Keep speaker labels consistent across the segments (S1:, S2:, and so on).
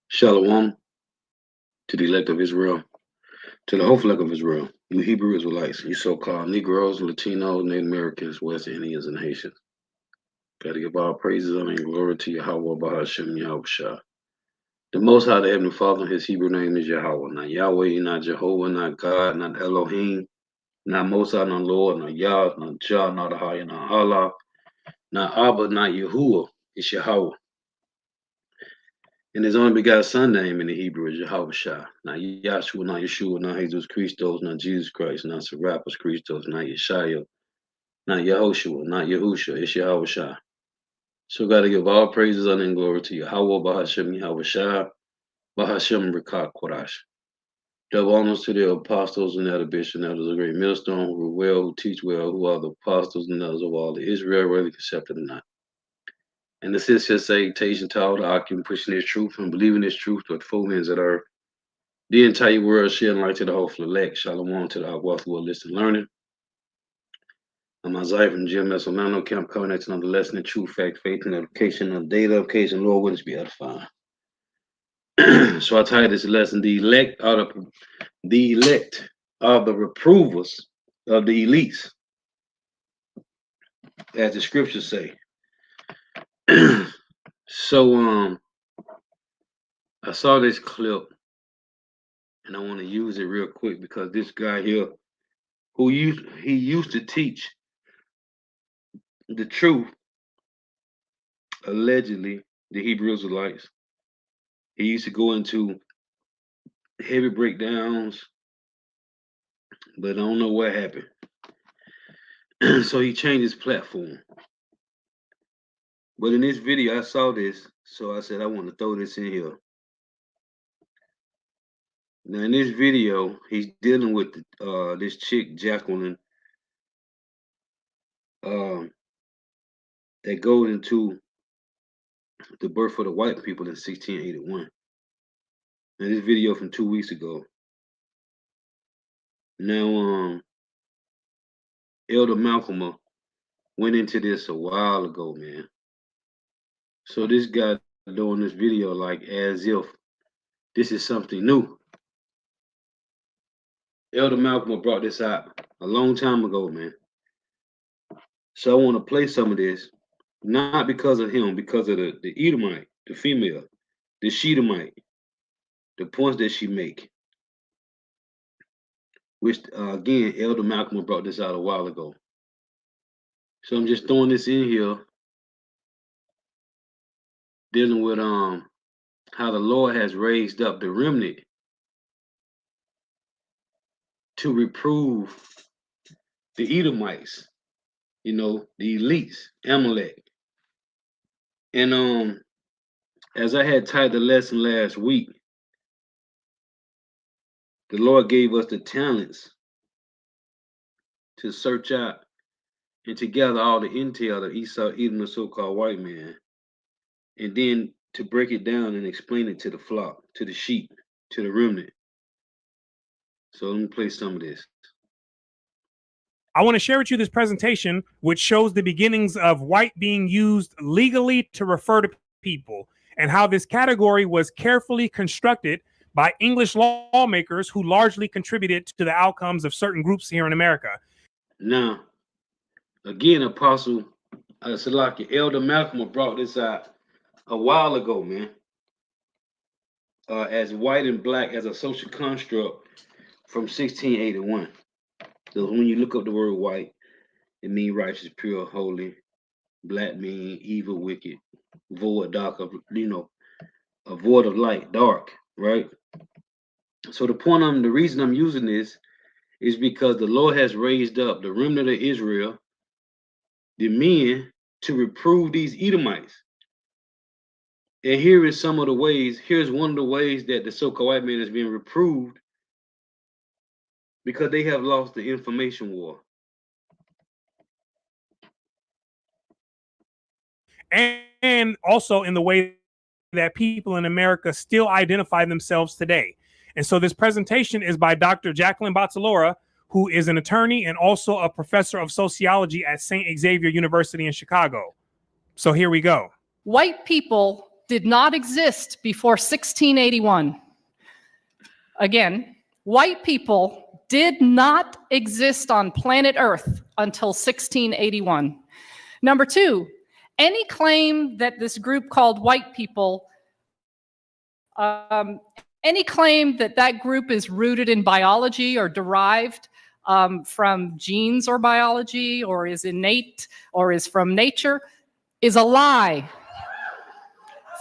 S1: Shalom to the elect of Israel, to the whole flock of Israel, you Hebrew Israelites, you so-called Negroes, Latinos, Native Americans, West Indians, and Haitians. Gotta give all praises, honor, and glory to Yahweh, Bahashem, Yahweh Shah. The Most High, the Heavenly Father, his Hebrew name is Yahweh. Not Yahweh, not Jehovah, not God, not Elohim, not Mosai, not Lord, not Yah, not Jah, not Ahaya, not Allah, not Abba, not Yahuwah. It's Yahweh. And his only begotten son name in the Hebrew is Yahweh Shah. Not Yahshua, not Yeshua, not Jesus Christos, not Jesus Christ, not Serapis Christos, not Yeshaya, not Yehoshua, not Yahusha. It's Yahweh Shah. So got to give all praises, honor, and glory to Yahweh, Bahashem, Yahweh Shah, Bahashem, Rekah, Kodash. Double honors to the apostles and elder bishops, and elders of great millstone, who are well, who teach well, who are the apostles and elders of all the Israel, whether accepted or not. And the sincere salutation to all the occupant pushing this truth and believing this truth to the four ends of the earth. The entire world sharing light to the whole elect. Shalom to the Akwath who are listening learning. I'm Isaiah from GMS Orlando Camp coming at another lesson in truth, fact, faith, and edification of data, occasion, Lord, wouldn't be edifying. So I titled this lesson, the elect of the reprovers of the elites, as the scriptures say. So I saw this clip and I want to use it real quick because this guy here he used to teach the truth, allegedly, the Hebrew Israelites. He used to go into heavy breakdowns, but I don't know what happened. So he changed his platform. But in this video, I saw this, so I said I want to throw this in here. Now in this video, he's dealing with this chick, Jacqueline, that goes into the birth of the white people in 1681. And this video from 2 weeks ago. Now, Elder Malcolm went into this a while ago, man. So this guy doing this video like as if this is something new. Elder Malcolm brought this out a long time ago, man. So I want to play some of this, not because of him, because of the Edomite, the female, the Shedemite, the points that she make. Which again, Elder Malcolm brought this out a while ago. So I'm just throwing this in here, dealing with how the Lord has raised up the remnant to reprove the Edomites, you know, the elites, Amalek. And as I had titled the lesson last week, the Lord gave us the talents to search out and to gather all the intel of Esau, Edom, the so-called white man, and then to break it down and explain it to the flock, to the sheep, to the remnant. So let me play some of this.
S2: I want to share with you this presentation, which shows the beginnings of white being used legally to refer to people, and how this category was carefully constructed by English lawmakers who largely contributed to the outcomes of certain groups here in America.
S1: Now, again, Apostle Salaki, Elder Malcolm brought this out a while ago, man. As white and black as a social construct from 1681. So when you look up the word white, it means righteous, pure, holy. Black mean evil, wicked, void, dark of, a void of light, dark, right? So the reason I'm using this is because the Lord has raised up the remnant of Israel, the men, to reprove these Edomites. And here is some of the ways, here's one of the ways that the so-called white man is being reproved, because they have lost the information war.
S2: And also in the way that people in America still identify themselves today. And so this presentation is by Dr. Jacqueline Battalora, who is an attorney and also a professor of sociology at St. Xavier University in Chicago. So here we go.
S3: White people did not exist before 1681. Again, white people did not exist on planet Earth until 1681. Number two, any claim that this group called white people, any claim that that group is rooted in biology or derived from genes or biology or is innate or is from nature is a lie.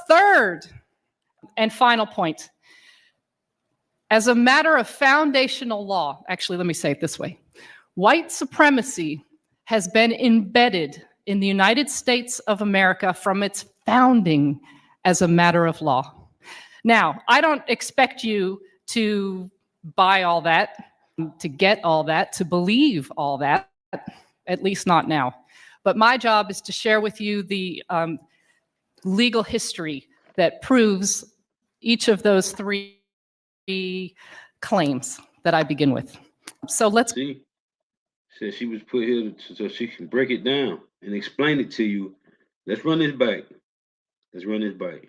S3: Third and final point, as a matter of foundational law, actually, let me say it this way. White supremacy has been embedded in the United States of America from its founding as a matter of law. Now, I don't expect you to buy all that, to get all that, to believe all that, at least not now. But my job is to share with you the legal history that proves each of those three claims that I begin with. So let's
S1: see. Said she was put here so she can break it down and explain it to you. Let's run this back. Let's run this back.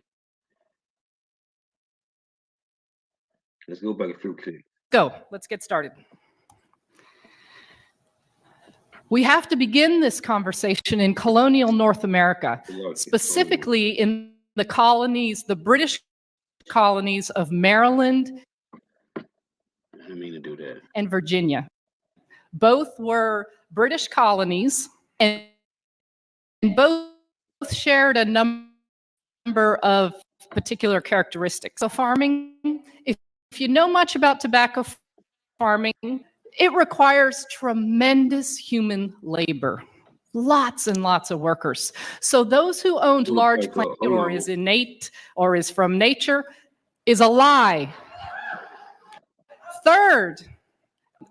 S1: Let's go back a few clicks.
S3: go. Let's get started. We have to begin this conversation in colonial North America, specifically in the colonies, the British colonies of Maryland
S1: I didn't mean to do that.
S3: and Virginia. Both were British colonies, and both shared a number of particular characteristics. So farming, if you know much about tobacco farming, it requires tremendous human labor, lots and lots of workers. So those who owned large plants or is innate or is from nature is a lie. Third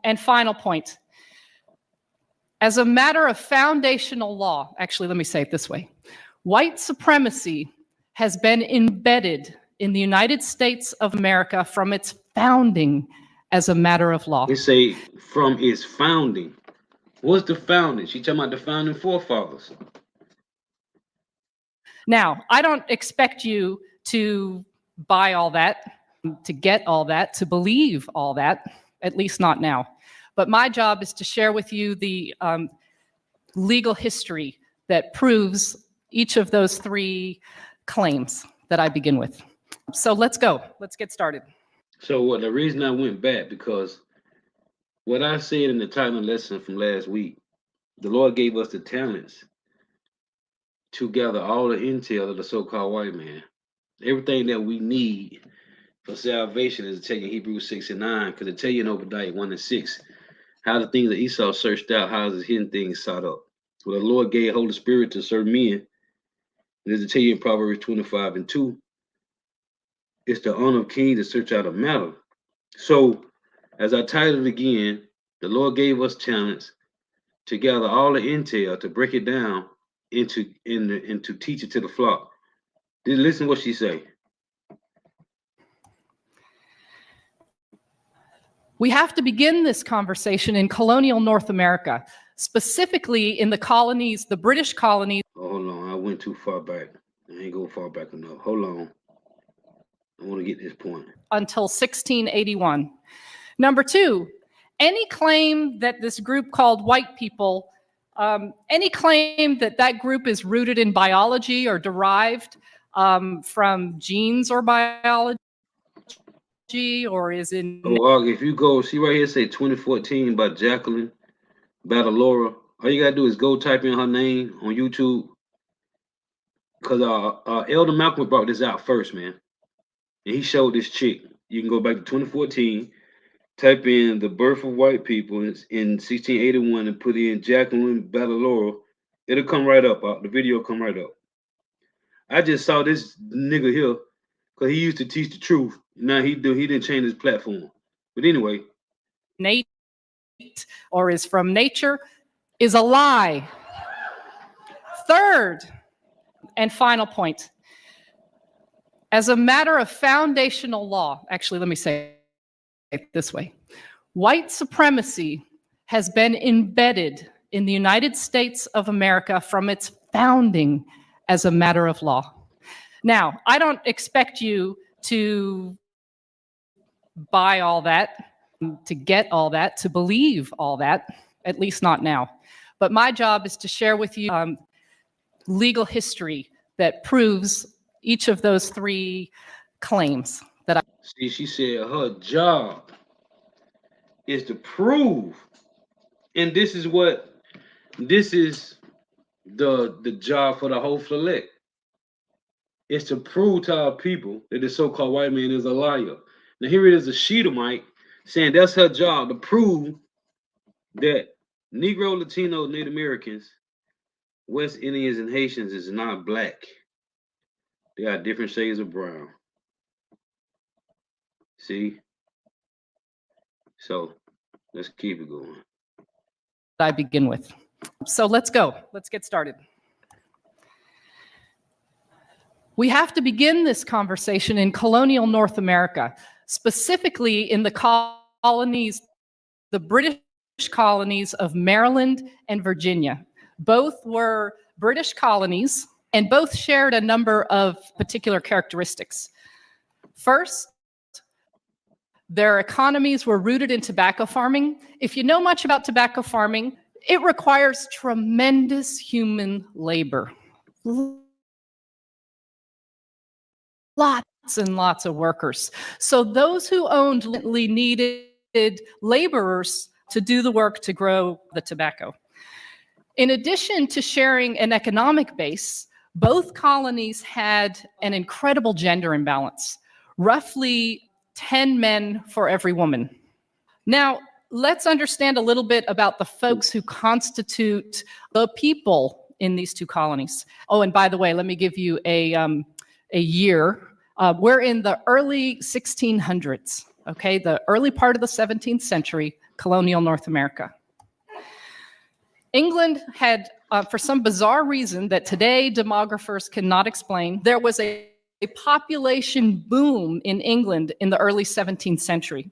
S3: and final point, as a matter of foundational law, actually, let me say it this way. White supremacy has been embedded in the United States of America from its founding as a matter of law.
S1: They say from its founding. What's the founding? She talking about the founding forefathers.
S3: Now, I don't expect you to buy all that, to get all that, to believe all that, at least not now. But my job is to share with you the legal history that proves each of those three claims that I begin with. So let's go. Let's get started.
S1: So the reason I went back, because what I said in the title lesson from last week, the Lord gave us the talents to gather all the intel of the so-called white man. Everything that we need for salvation is taken Hebrews 6 and 9, because it tell you in Obadiah 1 and 6, how the things that Esau searched out, how his hidden things sought up. Well, the Lord gave Holy Spirit to certain men. And as it tell you in Proverbs 25 and 2, it's the honor of king to search out a matter. So, as I titled again, the Lord gave us talents to gather all the intel, to break it down into teach it to the flock. Then listen what she say.
S3: We have to begin this conversation in colonial North America, specifically in the colonies, the British colonies.
S1: Oh, hold on, I went too far back. I ain't go far back enough. Hold on. I want to get this point.
S3: Until 1681. Number two, any claim that this group called white people, any claim that that group is rooted in biology or derived from genes or biology or is in...
S1: Oh, if you go, see right here, say 2014 by Jacqueline Badalora. All you got to do is go type in her name on YouTube. Because Elder Malcolm brought this out first, man. And he showed this chick. You can go back to 2014, type in the birth of white people in 1681 and put in Jacqueline Badalora. It'll come right up. The video will come right up. I just saw this nigga here because he used to teach the truth. Now he didn't change his platform. But anyway.
S3: Innate or is from nature is a lie. Third and final point. As a matter of foundational law, actually, let me say it this way. White supremacy has been embedded in the United States of America from its founding as a matter of law. Now, I don't expect you to buy all that, to get all that, to believe all that, at least not now. But my job is to share with you legal history that proves each of those three claims that I
S1: See, she said her job is to prove, and this is the job for the whole flelect. It's to prove to our people that the so-called white man is a liar. Now here it is, a Sheetamite saying that's her job to prove that Negro, Latino, Native Americans, West Indians, and Haitians is not black. They got different shades of brown. See? So let's keep it going.
S3: begin with. So let's go. Let's get started. We have to begin this conversation in colonial North America, specifically in the colonies, the British colonies of Maryland and Virginia. Both were British colonies and both shared a number of particular characteristics. First, their economies were rooted in tobacco farming. If you know much about tobacco farming, it requires tremendous human labor. Lots and lots of workers. So those who owned needed laborers to do the work to grow the tobacco. In addition to sharing an economic base, both colonies had an incredible gender imbalance, roughly 10 men for every woman. Now, let's understand a little bit about the folks who constitute the people in these two colonies. Oh, and by the way, let me give you a year. We're in the early 1600s, okay? The early part of the 17th century, colonial North America. England had, for some bizarre reason that today demographers cannot explain, there was a population boom in England in the early 17th century.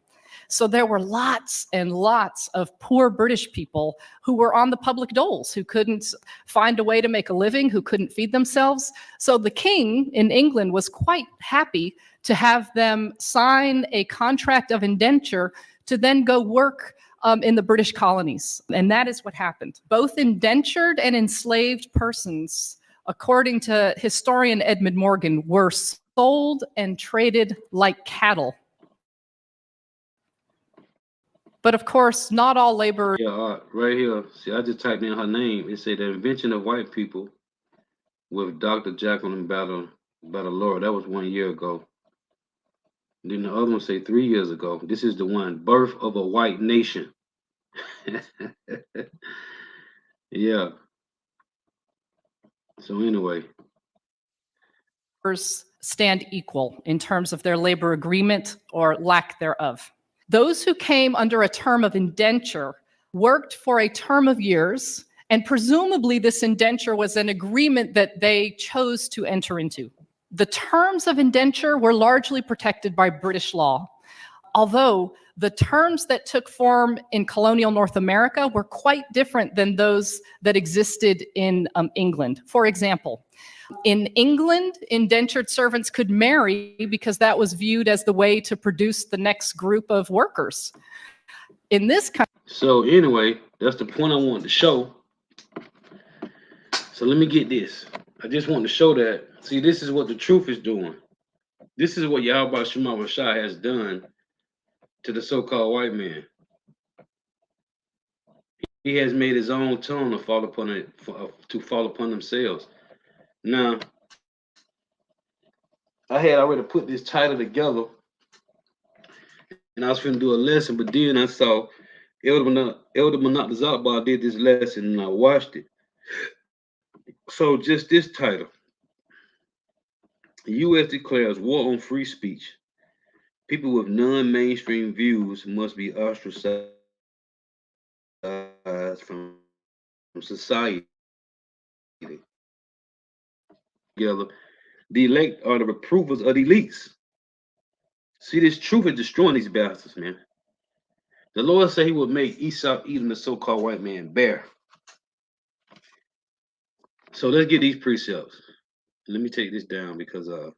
S3: So there were lots and lots of poor British people who were on the public doles, who couldn't find a way to make a living, who couldn't feed themselves. So the king in England was quite happy to have them sign a contract of indenture to then go work in the British colonies. And that is what happened. Both indentured and enslaved persons, according to historian Edmund Morgan, were sold and traded like cattle. But of course, not all labor.
S1: Yeah, right here. See, I just typed in her name. It said the invention of white people with Dr. Jacqueline Battle Laura. That was 1 year ago. Then the other one say 3 years ago. This is the one, Birth of a White Nation. Yeah. So anyway.
S3: Stand equal in terms of their labor agreement or lack thereof. Those who came under a term of indenture worked for a term of years, and presumably this indenture was an agreement that they chose to enter into. The terms of indenture were largely protected by British law, although the terms that took form in colonial North America were quite different than those that existed in England. For example, in England, indentured servants could marry because that was viewed as the way to produce the next group of workers. In this country.
S1: So anyway, that's the point I wanted to show. So let me get this. I just want to show that. See, this is what the truth is doing. This is what Yahweh Shema Rashai has done to the so-called white man. He has made his own tongue to fall upon it, to fall upon themselves. Now, I had already put this title together, and I was going to do a lesson, but then I saw Elder Monatazakbar did this lesson, and I watched it. So just this title: the U.S. declares war on free speech. People with non-mainstream views must be ostracized from society. Together, the elect are the reprovers of the elites. See, this truth is destroying these bastards, man. The Lord said he would make Esau, Edom, the so-called white man, bare. So let's get these precepts. let me take this down because I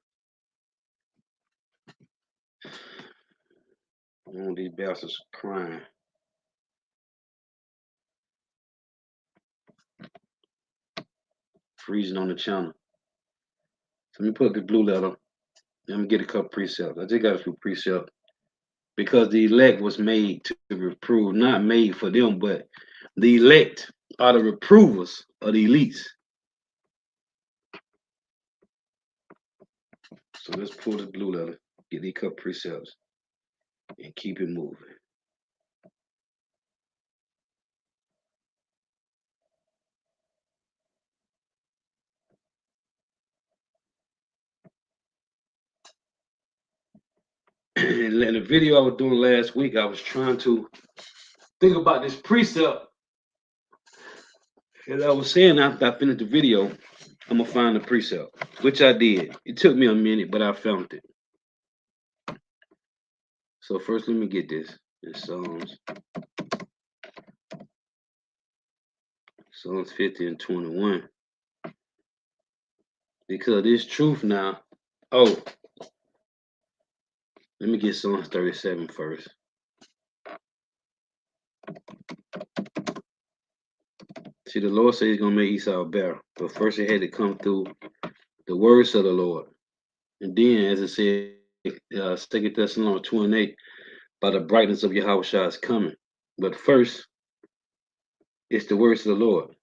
S1: don't want these bastards crying. Freezing on the channel. So let me put up the blue letter. Let me get a couple precepts. I just got a few precepts because the elect was made to reprove, not made for them, but the elect are the reprovers of the elites. So let's pull the blue letter, get these couple precepts, and keep it moving. In the video I was doing last week, I was trying to think about this precept. And I was saying after I finished the video, I'm gonna find the precept, which I did. It took me a minute, but I found it. So first, let me get this. It's Psalms 50 and 21. Because this truth now. Oh, let me get Psalms 37 first. See, the Lord said he's gonna make Esau better, but first it had to come through the words of the Lord. And then, as it said, 2 Thessalonians 2:8, by the brightness of Yahweh is coming. But first, it's the words of the Lord.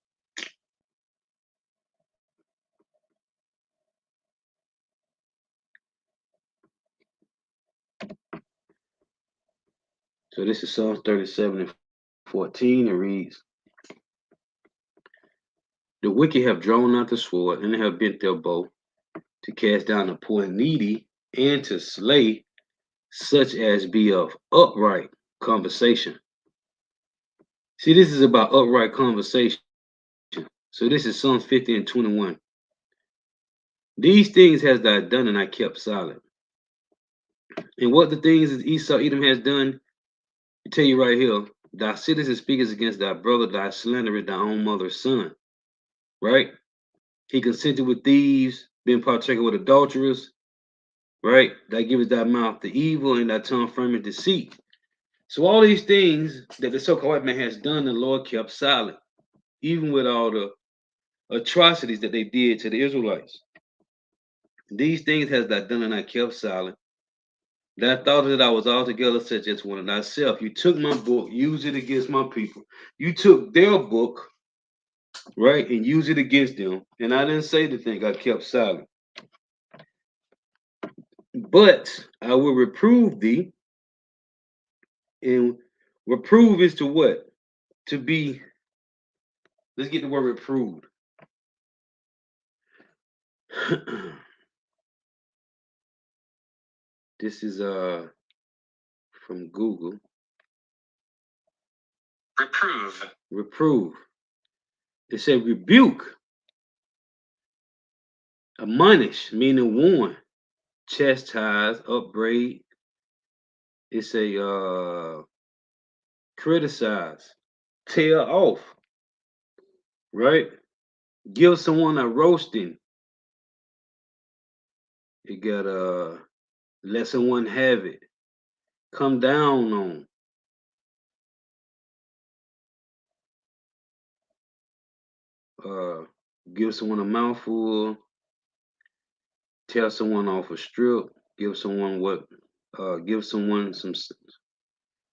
S1: So this is Psalms 37 and 14. It reads, the wicked have drawn out the sword, and they have bent their bow to cast down the poor and needy, and to slay such as be of upright conversation. See, this is about upright conversation. So this is Psalms 50 and 21. These things has thou done, and I kept silent. And what the things that Esau Edom has done, I tell you right here, thou sittest and speakest against thy brother, thy slanderest thy own mother's son. Right? He consented with thieves, been partaker with adulterers. Right? That giveth thy mouth the evil, and thy tongue frameth deceit. So all these things that the so-called white man has done, the Lord kept silent, even with all the atrocities that they did to the Israelites. These things has thou done, and I kept silent. That thought that I was altogether such as one of thyself. You took my book, used it against my people. You took their book, right, and used it against them. And I didn't say the thing, I kept silent. But I will reprove thee. And reprove is to what? To be, let's get the word reproved. This is from Google. Reprove. Reprove. It said rebuke. Admonish, meaning warn. Chastise, upbraid. It's a criticize, tear off, right? Give someone a roasting. You gotta let someone have it. Come down on. Give someone a mouthful. Tell someone off a strip. Give someone what? Give someone some.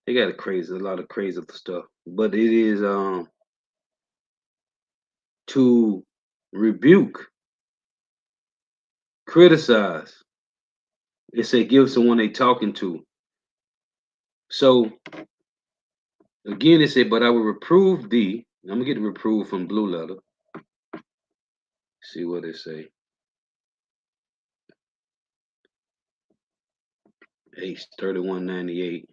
S1: They got a lot of crazy stuff. But it is to rebuke, criticize. It say give someone they talking to. So again, it said, but I will reprove thee. I'm gonna get the reprove from blue letter. See what it say. H 3198.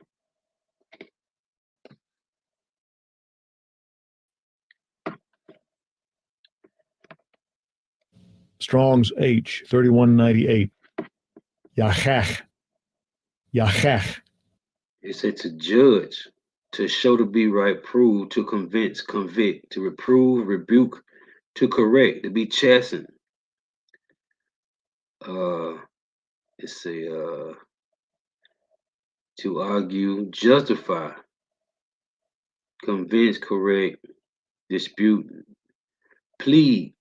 S4: Strong's H 3198. Yachach. Yachach.
S1: It said to judge, to show to be right, prove, to convince, convict, to reprove, rebuke, to correct, to be chastened. It's a to argue, justify, convince, correct, dispute, plead,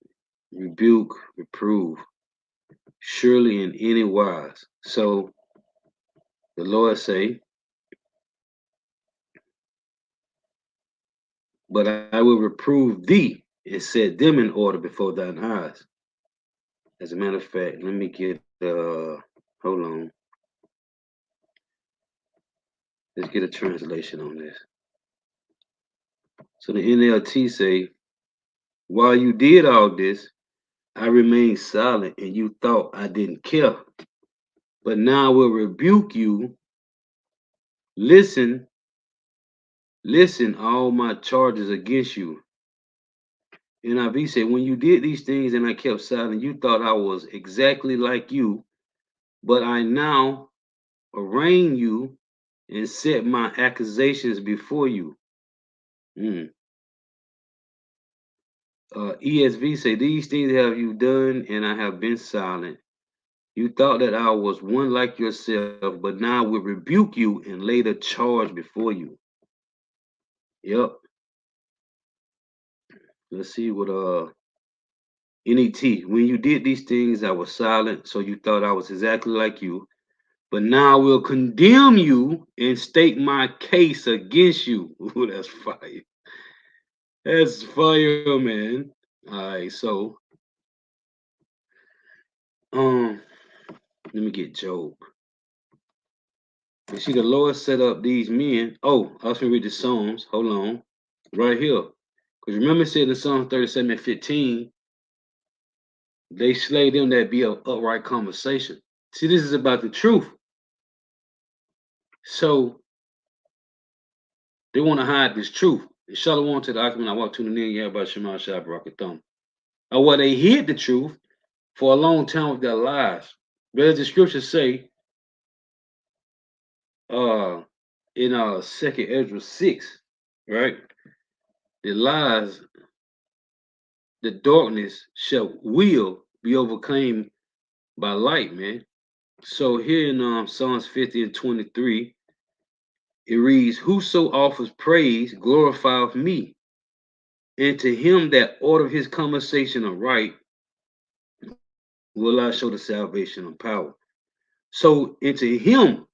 S1: rebuke, reprove, surely in any wise. So the Lord say, but I will reprove thee and set them in order before thine eyes. As a matter of fact, let me get hold on. Let's get a translation on this. So the NLT say, while you did all this, I remained silent and you thought I didn't care. But now I will rebuke you. Listen, all my charges against you. NIV said, when you did these things and I kept silent, you thought I was exactly like you, but I now arraign you and set my accusations before you. ESV say, these things have you done and I have been silent. You thought that I was one like yourself, but now I will rebuke you and lay the charge before you. Yep. Let's see what NET. When you did these things, I was silent, so you thought I was exactly like you. But now I will condemn you and state my case against you. Ooh, that's fire. That's fire, man. All right, so let me get Job. You see, the Lord set up these men. Oh, I was gonna read the Psalms. Hold on, right here, because remember it said in Psalm 37 and 15, they slay them that be of upright conversation. See, this is about the truth. So they want to hide this truth. And Shalom to the Akim, I walk to the name, yeah, about Shema Shabbat. Or well, they hid the truth for a long time with their lies. But as the scriptures say, in Second Ezra 6, right? The lies, the darkness will be overcome by light, man. So here in Psalms 50 and 23, it reads, whoso offers praise glorifieth me, and to him that order his conversation aright will I show the salvation of power. So into him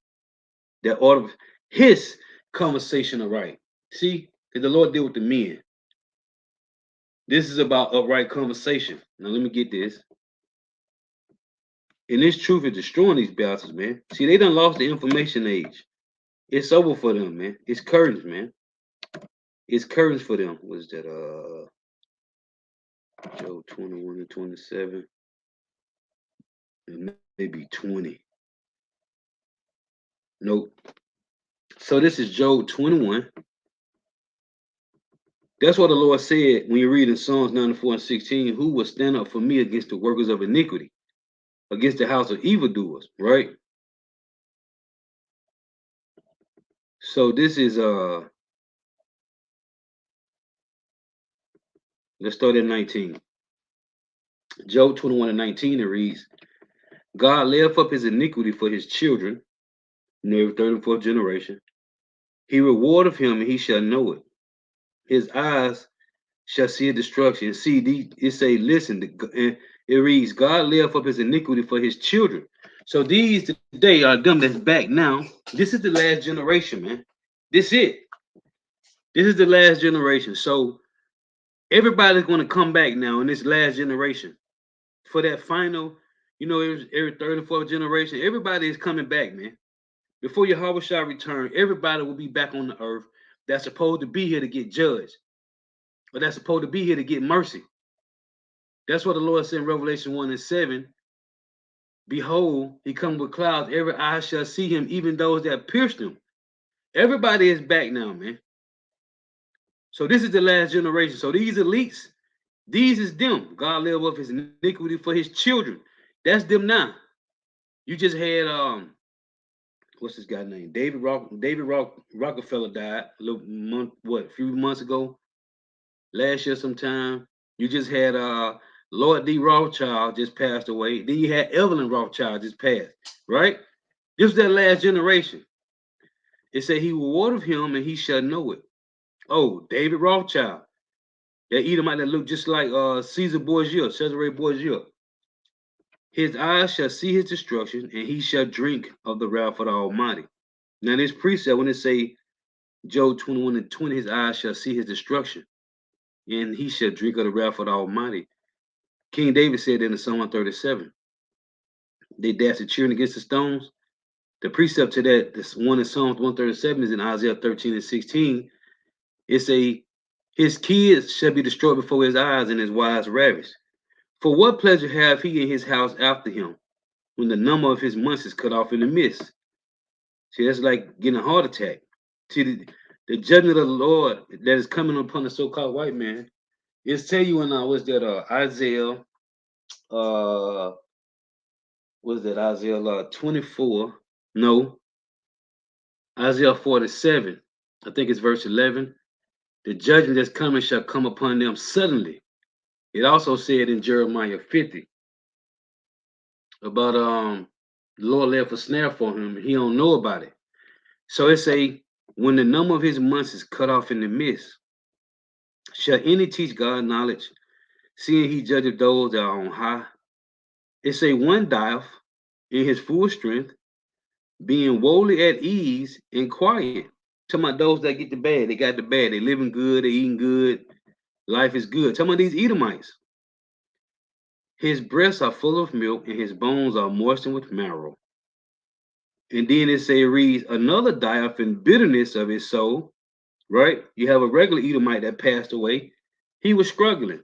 S1: that order his conversation aright. See, because the Lord deal with the men. This is about upright conversation. Now let me get this. And this truth is destroying these bastards, man. See, they done lost the information age. It's over for them, man. It's curtains, man. It's curtains for them. What's that? Job 21 and 27. And maybe 20. Nope. So this is Job 21. That's what the Lord said when you read in Psalms 94 and 16, who will stand up for me against the workers of iniquity, against the house of evildoers, right? So this is let's start at 19. Job 21 and 19, it reads, God layeth up his iniquity for his children, in every third and fourth generation. He rewardeth him, and he shall know it. His eyes shall see a destruction. See, it say, listen, and it reads, God layeth up his iniquity for his children. So these today are them that's back now. This is the last generation, man. This it. This is the last generation. So everybody's going to come back now in this last generation for that final, every third and fourth generation. Everybody is coming back, man. Before Yahweh shall return, everybody will be back on the earth that's supposed to be here to get judged, or that's supposed to be here to get mercy. That's what the Lord said in Revelation 1 and 7. Behold, he comes with clouds. Every eye shall see him, even those that pierced him. Everybody is back now, man. So this is the last generation. So these elites, these is them. God laid up his iniquity for his children. That's them now. You just had what's this guy's name? David Rockefeller died a few months ago, last year sometime. You just had Lord D. Rothschild just passed away. Then you had Evelyn Rothschild just passed, right? This was that last generation. It said he will ward of him and he shall know it. Oh, David Rothschild. That Edomite that looked just like Caesar Borgia, Cesare Borgia. His eyes shall see his destruction, and he shall drink of the wrath of the Almighty. Now, this precept, when it say Job 21 and 20, his eyes shall see his destruction, and he shall drink of the wrath of the Almighty. King David said in the Psalm 137, they dashed the children against the stones. The precept to that, this one in Psalms 137 is in Isaiah 13 and 16. It's his kids shall be destroyed before his eyes and his wives ravished. For what pleasure have he in his house after him, when the number of his months is cut off in the midst? See, that's like getting a heart attack. See, the judgment of the Lord that is coming upon the so-called white man is tell you in what's that Isaiah was that Isaiah 24? No, Isaiah 47. I think it's verse 11. The judgment that's coming shall come upon them suddenly. It also said in Jeremiah 50 about the Lord left a snare for him. He don't know about it. So it say, when the number of his months is cut off in the midst, shall any teach God knowledge, seeing he judgeth those that are on high? It say, one dieth in his full strength, being wholly at ease and quiet. Talking about those that get the bad, they got the bad, they living good, they eating good, life is good. Talking about these Edomites. His breasts are full of milk, and his bones are moistened with marrow. And then it reads, another dieth in bitterness of his soul, right? You have a regular Edomite that passed away. He was struggling,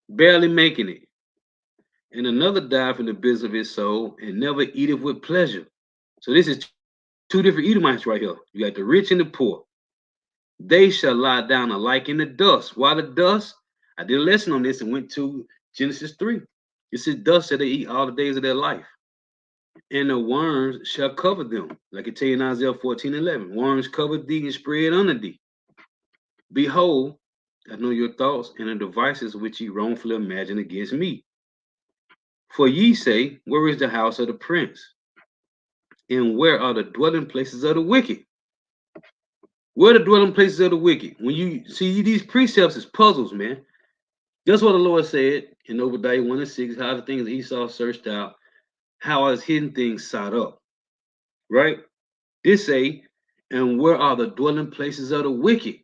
S1: barely making it. And another dieth in the business of his soul, and never eateth with pleasure. So this is two different Edomites right here. You got the rich and the poor. They shall lie down alike in the dust. Why the dust? I did a lesson on this and went to Genesis 3. This is dust that they eat all the days of their life. And the worms shall cover them. Like it tell you in Isaiah 14:11. Worms cover thee and spread under thee. Behold, I know your thoughts and the devices which ye wrongfully imagine against me. For ye say, where is the house of the prince? And where are the dwelling places of the wicked? Where are the dwelling places of the wicked? When you see these precepts as puzzles, man. That's what the Lord said in Obadiah 1 and 6, how the things Esau searched out, how his hidden things sought up. Right? This say, and where are the dwelling places of the wicked?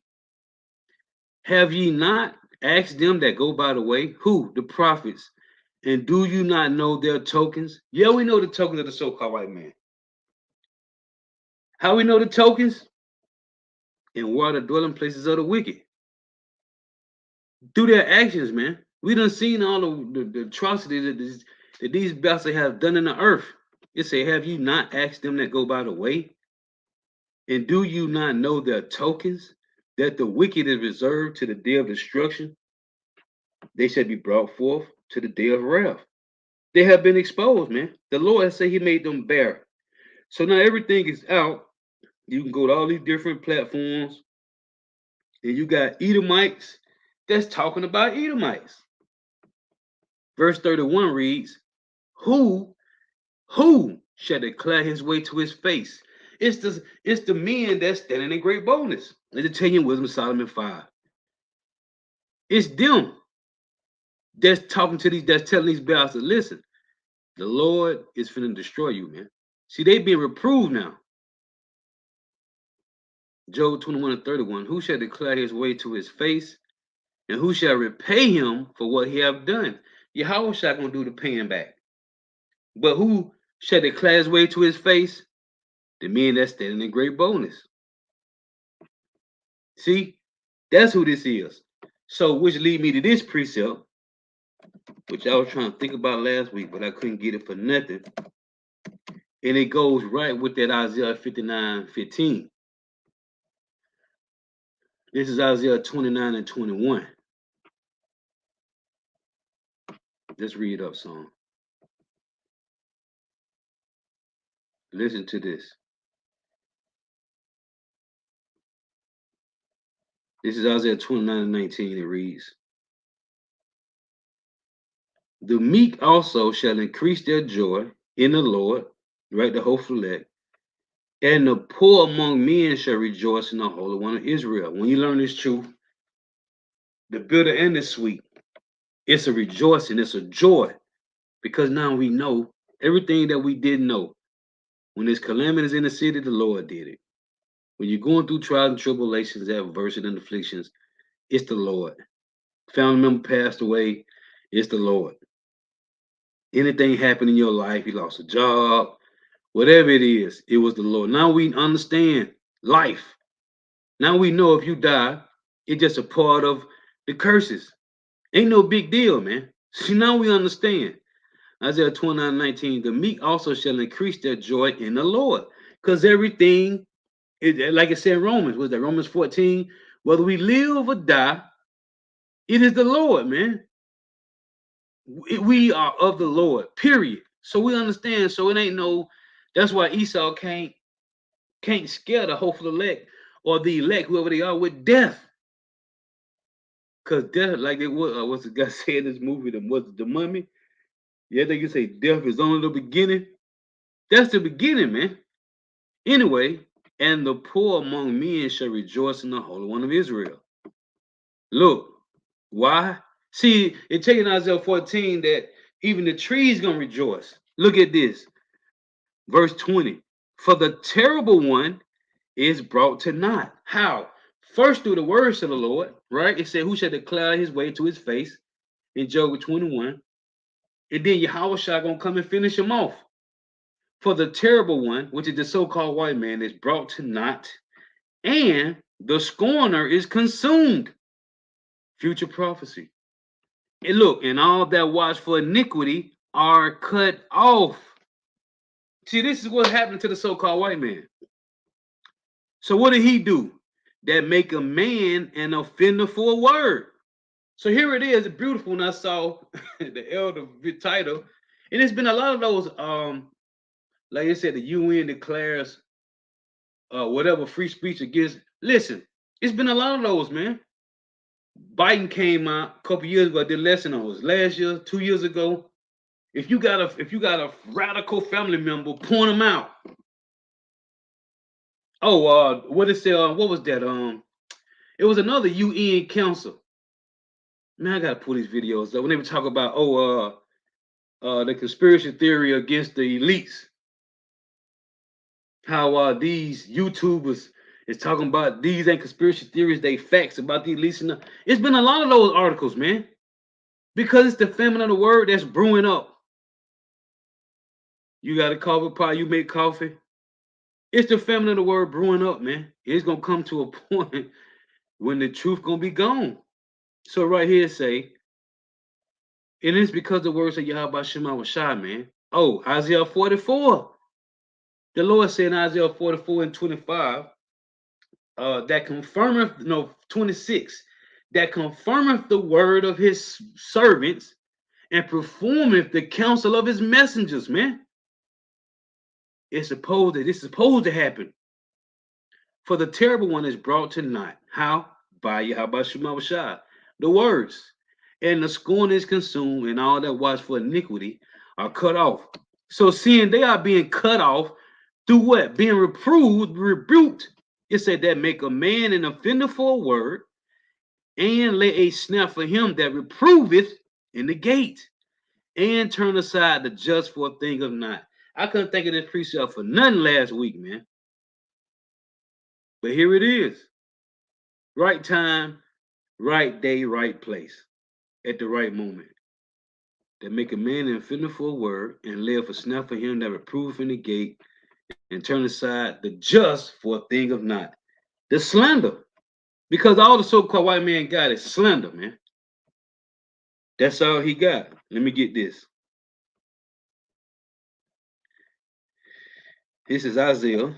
S1: Have ye not asked them that go by the way? Who? The prophets. And do you not know their tokens? Yeah, we know the tokens of the so-called white man. How we know the tokens? And where are the dwelling places of the wicked? Through their actions, man. We done seen all the atrocities that these bastards have done in the earth. It say, have you not asked them that go by the way? And do you not know their tokens? That the wicked is reserved to the day of destruction? They shall be brought forth to the day of wrath. They have been exposed, man. The Lord has said he made them bare. So now everything is out. You can go to all these different platforms, and you got Edomites that's talking about Edomites. Verse 31 reads, Who shall declare his way to his face? It's the men that's standing in great boldness. Let it tell you in Wisdom of Solomon 5. It's them that's talking to that's telling these bastards, listen, the Lord is finna destroy you, man. See, they being reproved now. Job 21 and 31. Who shall declare his way to his face? And who shall repay him for what he have done? Yahweh shall gonna do the paying back. But who shall declare his way to his face? The men that's standing in great boldness. See, that's who this is. So, which lead me to this precept, which I was trying to think about last week, but I couldn't get it for nothing. And it goes right with that Isaiah 59:15. This is Isaiah 29 and 21. Let's read up some. Listen to this. This is Isaiah 29 and 19. It reads, The meek also shall increase their joy in the Lord, right? The hopeful elect. And the poor among men shall rejoice in the Holy One of Israel. When you learn this truth, the bitter and the sweet, it's a rejoicing, it's a joy, because now we know everything that we didn't know. When there's calamities in the city, the Lord did it. When you're going through trials and tribulations, adversity and afflictions, it's the Lord. Family member passed away, it's the Lord. Anything happened in your life, you lost a job, whatever it is, it was the Lord. Now we understand life. Now we know if you die, it's just a part of the curses. Ain't no big deal, man. See, now we understand. Isaiah 29:19, the meek also shall increase their joy in the Lord. Because everything, like it said in Romans, was that Romans 14? Whether we live or die, it is the Lord, man. We are of the Lord, period. So we understand. So it ain't no, that's why Esau can't scare the hopeful elect or the elect, whoever they are, with death. Because death, like it was, what's the guy saying in this movie, the mummy? Yeah, they can say death is only the beginning. That's the beginning, man. Anyway, and the poor among men shall rejoice in the Holy One of Israel. Look, why? See, it's taking Isaiah 14 that even the trees gonna rejoice. Look at this. Verse 20. For the terrible one is brought to naught. How? First through the words of the Lord, right? It said, who shall declare his way to his face in Job 21. And then Yahweh shall gonna come and finish him off. For the terrible one, which is the so-called white man, is brought to naught, and the scorner is consumed. Future prophecy. And look, and all that watch for iniquity are cut off. See, this is what happened to the so-called white man. So what did he do? That make a man an offender for a word. So here it is, beautiful. And I saw the elder title, and it's been a lot of those. Like I said, the UN declares whatever free speech against. Listen, it's been a lot of those, man. Biden came out a couple years ago. I did a lesson on it. Last year, 2 years ago. If you got a radical family member, point them out. Oh, what is what was that? It was another UN council. Man, I gotta pull these videos up. When they would talk about the conspiracy theory against the elites, how these YouTubers is talking about these ain't conspiracy theories, they facts about the elites. And it's been a lot of those articles, man, because it's the famine of the word that's brewing up. You got a coffee pot, you make coffee. It's the famine of the word brewing up, man. It's gonna come to a point when the truth gonna be gone. So right here say, and it's because the words of Yahweh Shema was shy, man. Oh, Isaiah 44. The Lord said in Isaiah 44 and 25, that confirmeth, no, 26, that confirmeth the word of his servants and performeth the counsel of his messengers, man. It's supposed to happen. For the terrible one is brought to naught. How? By Yahweh Shema Shai. The words. And the scorn is consumed, and all that watch for iniquity are cut off. So seeing they are being cut off through what? Being reproved, rebuked. It said that make a man an offender for a word, and lay a snare for him that reproveth in the gate, and turn aside the just for a thing of naught. I couldn't think of this precept for nothing last week, man. But here it is. Right time, right day, right place, at the right moment. That make a man an offender for a word, and lay a snare for him that reproveth in the gate, and turn aside the just for a thing of naught. The slander. Because all the so-called white man got is slander, man. That's all he got. Let me get this. This is Isaiah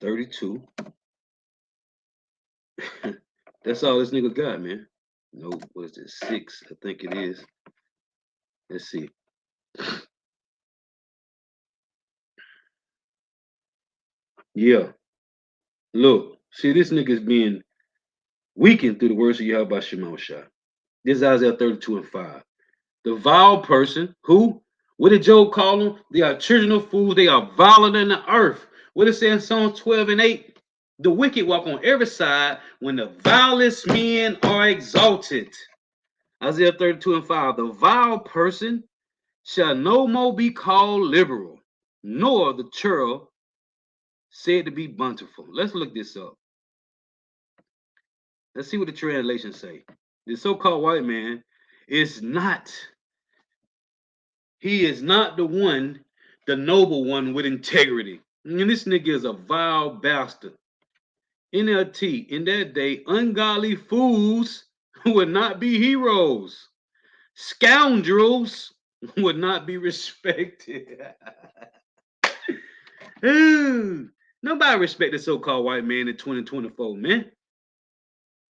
S1: 32. That's all this nigga got, man. No, what is it? 6, I think it is. Let's see. Yeah. Look, see, this nigga's being weakened through the words of Yahweh Shema Shai. This is Isaiah 32 and 5. the vile person who, what did Job call them? They are children of fools. They are viler than the earth. What it says in Psalms 12 and 8? The wicked walk on every side when the vilest men are exalted. Isaiah 32 and 5. The vile person shall no more be called liberal, nor the churl said to be bountiful. Let's look this up. Let's see what the translations say. The so-called white man is not, he is not the one, the noble one with integrity. And this nigga is a vile bastard. NLT, in that day, ungodly fools would not be heroes. Scoundrels would not be respected. Ooh, nobody respect the so-called white man in 2024, man.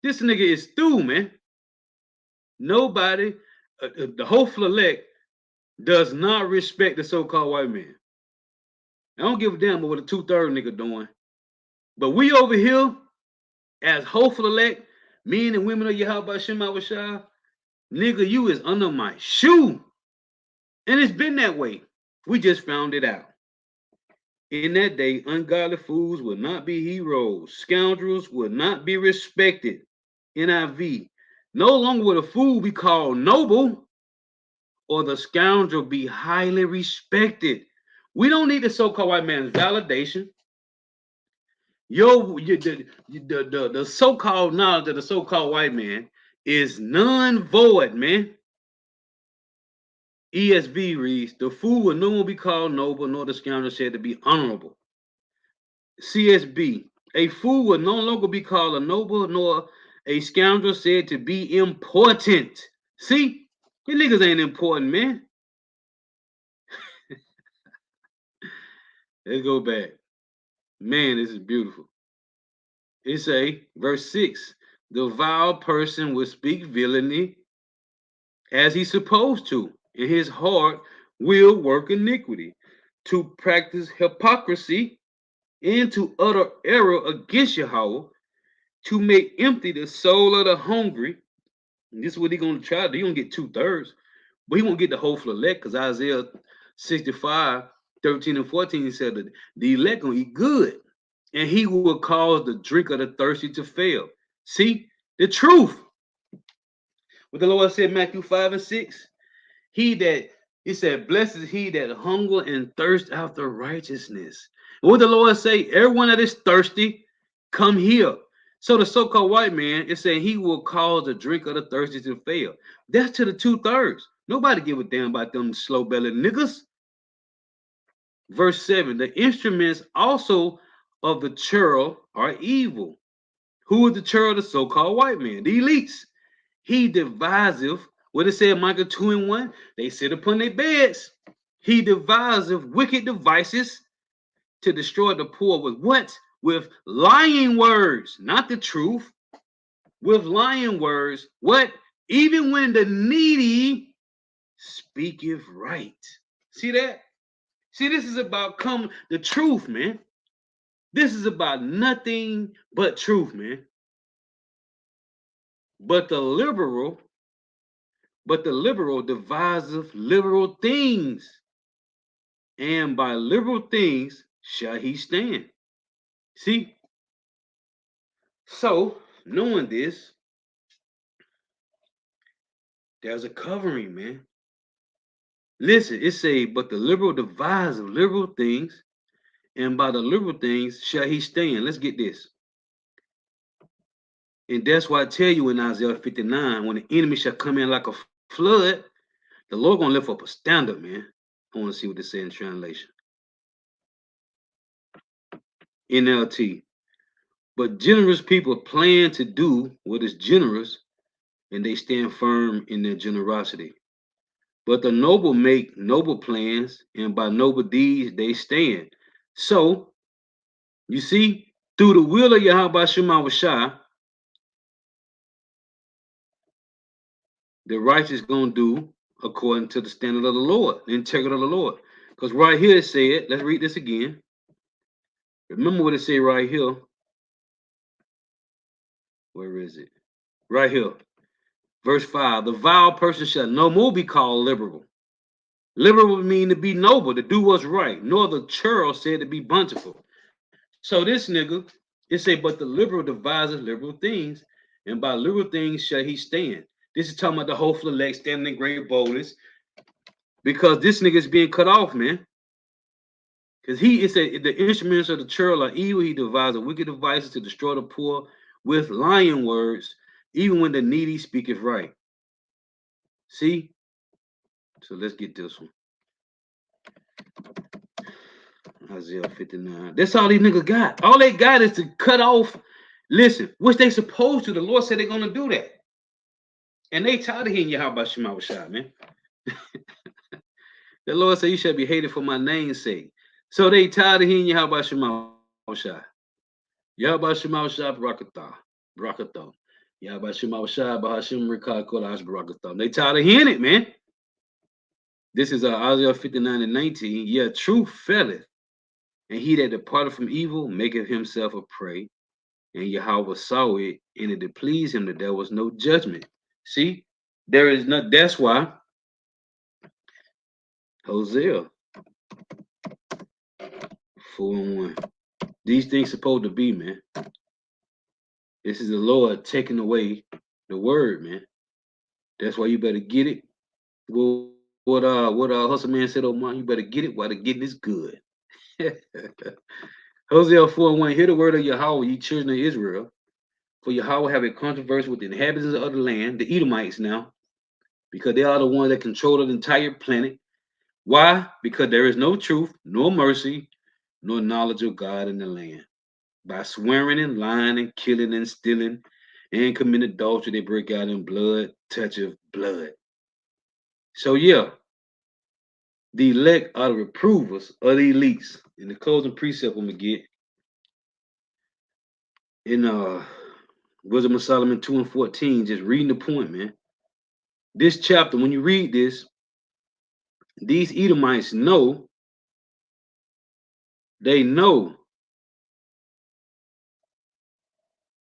S1: This nigga is through, man. Nobody, the whole elect does not respect the so-called white man. I don't give a damn about what the 2/3 nigga doing. But we over here, as hopeful elect, men and women of Yahweh Shema Washah, nigga, you is under my shoe. And it's been that way. We just found it out. In that day, ungodly fools will not be heroes. Scoundrels will not be respected. NIV. No longer will a fool be called noble, or the scoundrel be highly respected. We don't need the so-called white man's validation. The so-called knowledge of the so-called white man is non-void, man. ESV reads, the fool will no more be called noble, nor the scoundrel said to be honorable. CSB, a fool will no longer be called a noble, nor a scoundrel said to be important. See, these niggas ain't important, man. Let's go back. Man, this is beautiful. It's verse 6. The vile person will speak villainy as he's supposed to, and his heart will work iniquity, to practice hypocrisy and to utter error against Yahweh, to make empty the soul of the hungry. And this is what he's going to try to do. He going to get 2/3, but he won't get the whole elect, because Isaiah 65, 13 and 14, he said that the elect going to eat good, and he will cause the drink of the thirsty to fail. See, the truth. What the Lord said, Matthew 5 and 6. He said, blessed is he that hunger and thirst after righteousness. And what the Lord say, everyone that is thirsty, come here. So the so-called white man is saying he will cause the drink of the thirsty to fail. That's to the 2/3. Nobody give a damn about them slow-bellied niggas. Verse 7, the instruments also of the churl are evil. Who is the churl? The so-called white man, the elites. He deviseth, what it said, Micah 2 and 1, they sit upon their beds. He deviseth wicked devices to destroy the poor with what? With lying words, not the truth. With lying words, what? Even when the needy speaketh right. See that? See, this is about the truth, man. This is about nothing but truth, man. But the liberal deviseth liberal things, and by liberal things shall he stand. See? So, knowing this, there's a covering, man. Listen, it say, but the liberal deviseth liberal things, and by the liberal things shall he stand. Let's get this. And that's why I tell you in Isaiah 59, when the enemy shall come in like a flood, the Lord gonna lift up a standard, man. I want to see what they say in translation. NLT. But generous people plan to do what is generous, and they stand firm in their generosity. But the noble make noble plans, and by noble deeds they stand. So, you see, through the will of Yahweh Shema Washah, the righteous gonna do according to the standard of the Lord, the integrity of the Lord. Because right here it said, let's read this again. Remember what it said right here. Where is it? Right here. Verse 5, the vile person shall no more be called liberal. Liberal would mean to be noble, to do what's right, nor the churl said to be bountiful. So this nigga, it say, but the liberal devises liberal things, and by liberal things shall he stand. This is talking about the hopeful elect standing in great boldness, because this nigga is being cut off, man. Because the instruments of the churl are evil. He devises wicked devices to destroy the poor with lying words, even when the needy speaketh right. See? So let's get this one. Isaiah 59. That's all these niggas got. All they got is to cut off. Listen, which they supposed to. The Lord said they're gonna do that. And they tired of hearing Yahweh Shema Shah, man. The Lord said you shall be hated for my name's sake. So they tired of hearing Yahweh Shema Shah. Yahweh Shema Shah Barakatah. Barakatah. Yahweh Shema Shah Bahashim Rikah Kolash Barakatah. They tired of hearing it, man. This is Isaiah 59 and 19. Yeah, truth faileth. And he that departed from evil maketh himself a prey. And Yahweh saw it, and it did please him that there was no judgment. See, there is not. That's why Hosea 4:1. These things supposed to be, man. This is the Lord taking away the word, man. That's why you better get it. Well, what Hustle Man said, oh man, you better get it while the getting is good. Hosea 4:1. Hear the word of Yahweh, ye children of Israel. For Yahweh have a controversy with the inhabitants of the land, the Edomites now, because they are the ones that control the entire planet. Why? Because there is no truth, nor mercy, nor knowledge of God in the land. By swearing and lying and killing and stealing and committing adultery, they break out in blood, touch of blood. So yeah, the elect are the reprovers or the elites. And the closing precept I'm gonna get in Wisdom of Solomon 2 and 14, just reading the point, man. This chapter, when you read this, these Edomites know, they know,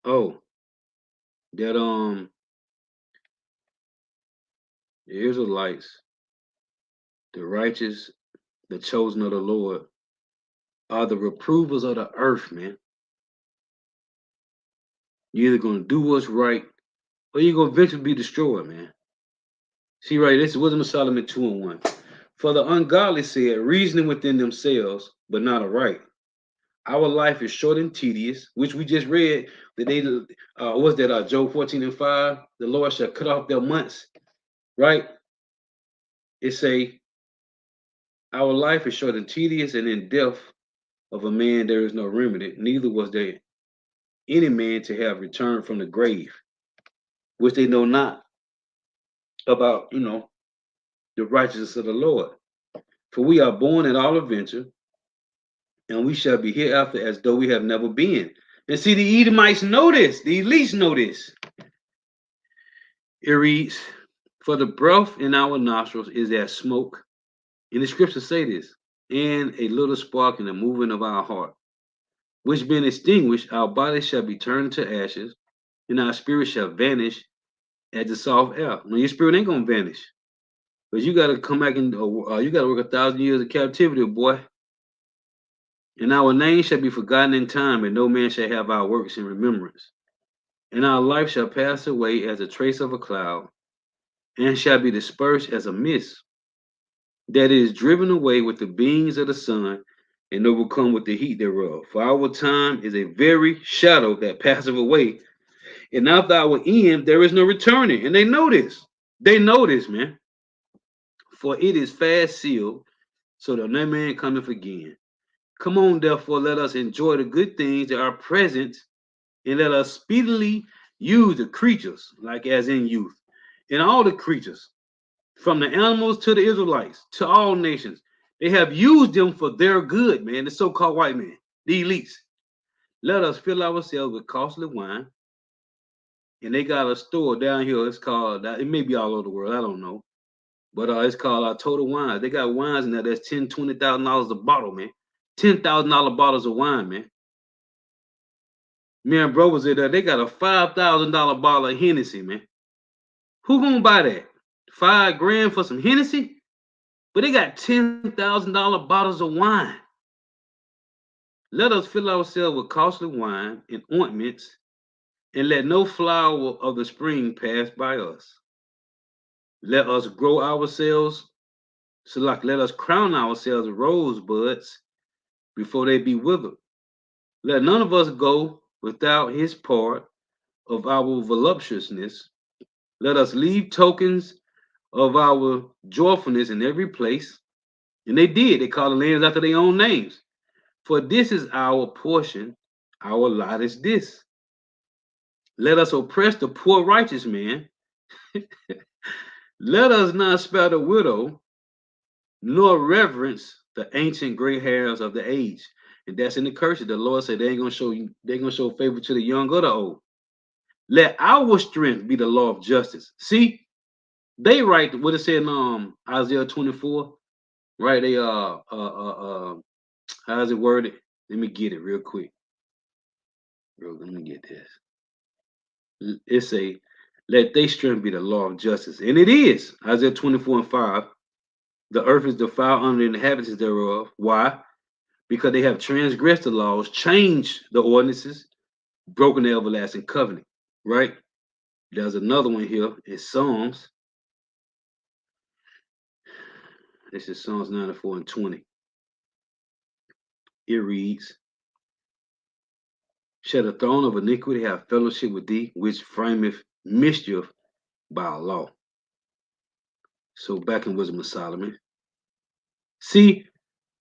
S1: that the Israelites, the righteous, the chosen of the Lord, are the reprovers of the earth, man. You're either gonna do what's right, or you're gonna eventually be destroyed, man. See, right, this is Wisdom of Solomon 2 and 1. For the ungodly said, reasoning within themselves, but not aright. Our life is short and tedious, which we just read that they was that Job 14 and 5. The Lord shall cut off their months, right? It say, our life is short and tedious, and in death of a man there is no remedy. Neither was there any man to have returned from the grave, which they know not about, the righteousness of the Lord. For we are born at all adventure, and we shall be hereafter as though we have never been. And see, the Edomites know this, the elites know this. It reads, for the breath in our nostrils is as smoke. And the scriptures say this, and a little spark in the movement of our heart, which being extinguished, our body shall be turned to ashes, and our spirit shall vanish as the soft air. No, your spirit ain't gonna vanish. But you gotta come back and you gotta work 1,000 years of captivity, boy. And our name shall be forgotten in time, and no man shall have our works in remembrance. And our life shall pass away as a trace of a cloud, and shall be dispersed as a mist, that is driven away with the beams of the sun, and overcome with the heat thereof. For our time is a very shadow that passeth away, and after our end there is no returning. And they know this. They know this, man. For it is fast sealed, so that no man cometh again. Come on, therefore, let us enjoy the good things that are present, and let us speedily use the creatures, like as in youth, and all the creatures, from the animals to the Israelites, to all nations. They have used them for their good, man, the so-called white man, the elites. Let us fill ourselves with costly wine. And they got a store down here, it's called, it may be all over the world, I don't know. But it's called Total Wines. They got wines in there that's $10,000, $20,000 a bottle, man. $10,000 bottles of wine, man. Me and bro was in there. They got a $5,000 bottle of Hennessy, man. Who gonna buy that? $5 grand for some Hennessy? But they got $10,000 bottles of wine. Let us fill ourselves with costly wine and ointments, and let no flower of the spring pass by us. Let us grow ourselves, so like let us crown ourselves rosebuds before they be withered. Let none of us go without his part of our voluptuousness. Let us leave tokens of our joyfulness in every place. And they did. They called the lands after their own names. For this is our portion, our lot is this. Let us oppress the poor righteous man. Let us not spare the widow, nor reverence the ancient gray hairs of the age. And that's in the curses. The Lord said they ain't gonna show you, they're gonna show favor to the young or the old. Let our strength be the law of justice. See, they write what it said in Isaiah 24, right? They how's it worded? Let me get it real quick. Let me get this. It say, let their strength be the law of justice. And it is. Isaiah 24:5. The earth is defiled under the inhabitants thereof. Why? Because they have transgressed the laws, changed the ordinances, broken the everlasting covenant. Right? There's another one here. It's Psalms. This is Psalms 94:20. It reads, shall the throne of iniquity have fellowship with thee, which frameth mischief by a law? So back in Wisdom of Solomon. See,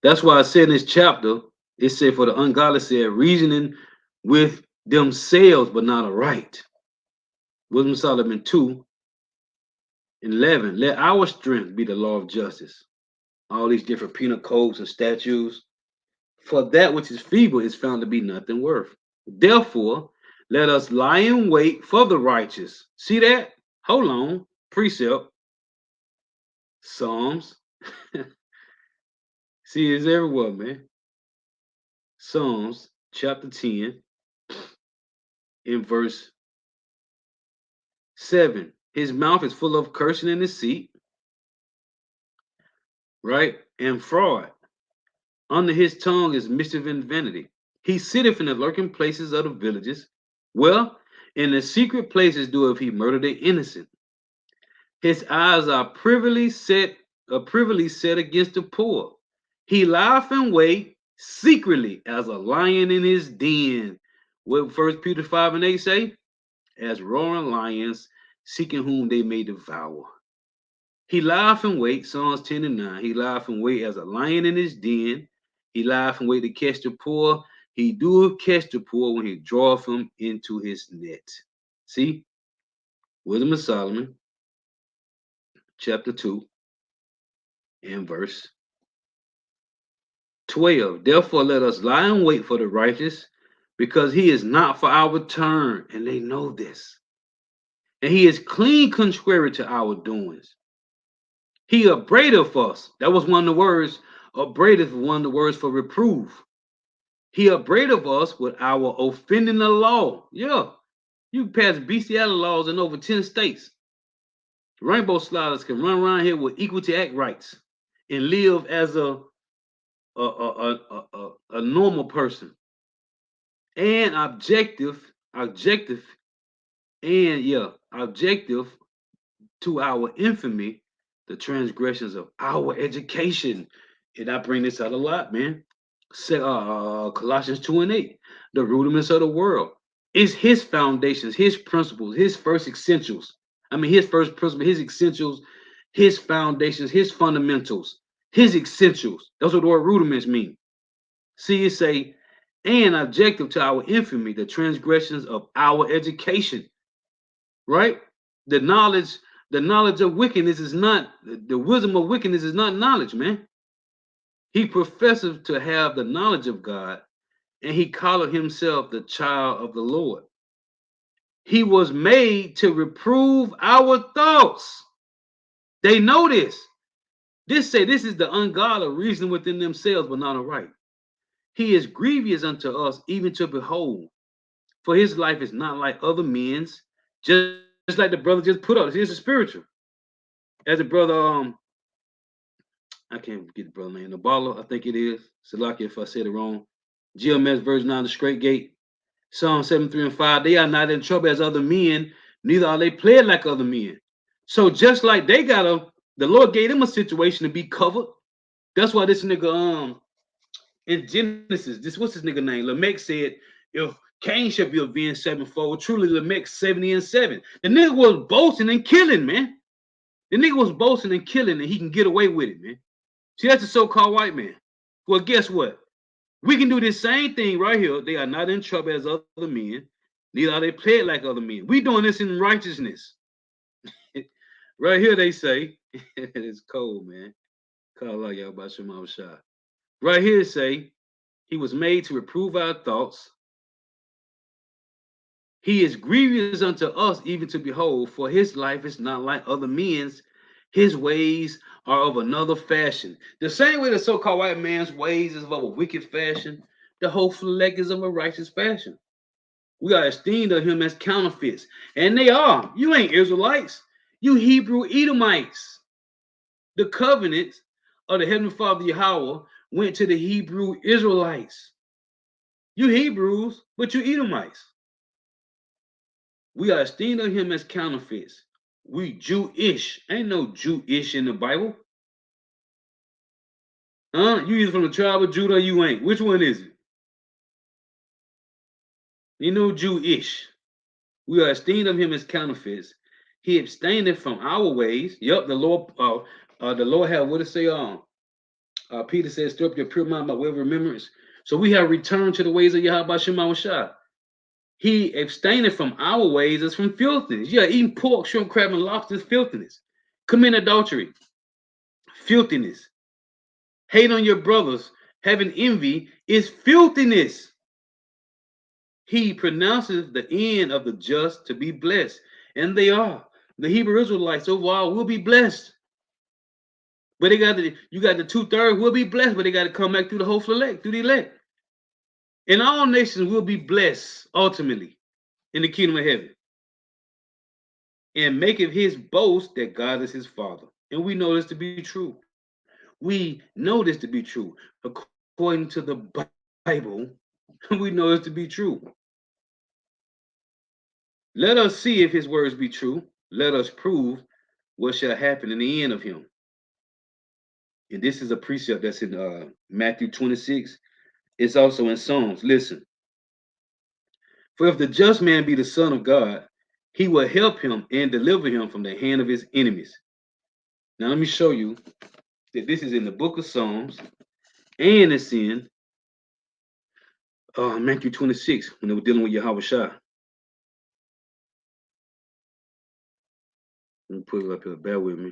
S1: that's why I said in this chapter, it said for the ungodly said, reasoning with themselves, but not aright. Wisdom of Solomon 2:11. Let our strength be the law of justice. All these different penal codes and statutes. For that which is feeble is found to be nothing worth. Therefore, let us lie in wait for the righteous. See that? Hold on. Precept. Psalms. See, it's everywhere, man. Psalms chapter 10 in verse 7. His mouth is full of cursing and deceit, right? And fraud. Under his tongue is mischief and vanity. He sitteth in the lurking places of the villages. Well, in the secret places doeth he murder the innocent. His eyes are privily set against the poor. He lieth in wait secretly as a lion in his den. What 1 Peter 5:8 say? As roaring lions seeking whom they may devour. He lieth in wait, Psalms 10:9. He lieth in wait as a lion in his den. He lieth in wait to catch the poor. He doeth catch the poor when he draweth them into his net. See? Wisdom of Solomon, chapter 2, and verse 12. Therefore, let us lie in wait for the righteous, because he is not for our turn, and they know this. And he is clean contrary to our doings. He upbraideth us. That was one of the words. Upbraideth, one of the words for reprove. He upbraideth us with our offending the law. Yeah, you can pass bestiality laws in over 10 states. Rainbow sliders can run around here with equal act rights and live as a normal person. And objective to our infamy, the transgressions of our education. And I bring this out a lot, man. Colossians 2:8. The rudiments of the world is his foundations, his principles, his first essentials. His first principle, his essentials, his foundations, his fundamentals, his essentials. That's what the word rudiments mean. See, it say, and objective to our infamy, the transgressions of our education. Right? The knowledge of wickedness is not, the wisdom of wickedness is not knowledge, man. He professes to have the knowledge of God, and he called himself the child of the Lord. He was made to reprove our thoughts. They know this. This is the ungodly reasoning within themselves, but not aright. He is grievous unto us, even to behold. For his life is not like other men's, just like the brother just put up. This is spiritual. As a brother, I can't get the brother name. Nabala, I think it is. Salaki, if I said it wrong. GMS version 9, the straight gate. Psalm 73 and 5. They are not in trouble as other men, neither are they plagued like other men. So just like they the Lord gave them a situation to be covered. That's why this nigga in Genesis, what's his nigga name? Lamech said, if Cain shall be avenged sevenfold, truly Lamech 70 and 7. The nigga was boasting and killing, man. The nigga was boasting and killing, and he can get away with it, man. See, that's the so-called white man. Well, guess what? We can do this same thing right here. They are not in trouble as other men, neither are they plagued like other men. We doing this in righteousness. Right here, they say, it's cold, man. Call out y'all about Shema Shah. Right here, say, he was made to reprove our thoughts. He is grievous unto us, even to behold, for his life is not like other men's. His ways are of another fashion. The same way the so-called white man's ways is of a wicked fashion, the whole fleck is of a righteous fashion. We are esteemed of him as counterfeits. And they are. You ain't Israelites. You Hebrew Edomites. The covenant of the Heavenly Father Yahweh went to the Hebrew Israelites. You Hebrews, but you Edomites. We are esteemed of him as counterfeits. We Jewish. Ain't no Jewish in the Bible. Huh? You either from the tribe of Judah or you ain't. Which one is it? You know Jewish. We are esteemed of him as counterfeits. He abstained from our ways. Yup, the Lord had what it say Peter says, stir up your pure mind by way of remembrance. So we have returned to the ways of Yahweh Shema Shah. He abstaining from our ways is from filthiness. Yeah, eating pork, shrimp, crab, and lobster is filthiness. Commit adultery, filthiness. Hate on your brothers, having envy is filthiness. He pronounces the end of the just to be blessed, and they are. The Hebrew Israelites overall will be blessed. But you got the 2/3 will be blessed, but they got to come back through the whole elect, through the elect. And all nations will be blessed ultimately in the kingdom of heaven. And maketh his boast that God is his father. And we know this to be true. We know this to be true. According to the Bible, we know this to be true. Let us see if his words be true. Let us prove what shall happen in the end of him. And this is a precept that's in Matthew 26. It's also in Psalms. Listen. For if the just man be the son of God, he will help him and deliver him from the hand of his enemies. Now let me show you that this is in the book of Psalms, and it's in Matthew 26 when they were dealing with Yahweh Shah. Let me put it up here. Bear with me.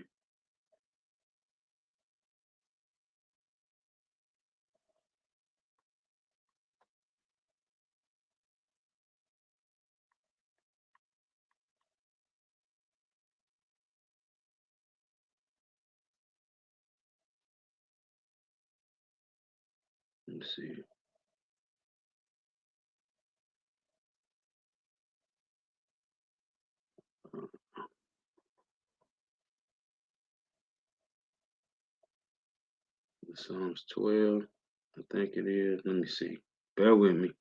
S1: Let's see. Psalms 12, I think it is. Let me see. Bear with me.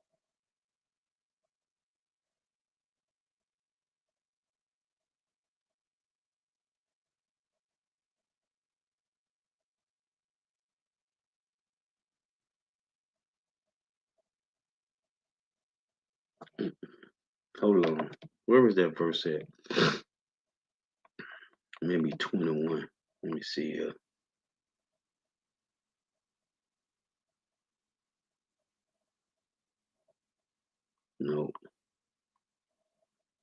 S1: Hold on. Where was that verse at? Maybe 21. Let me see here. No.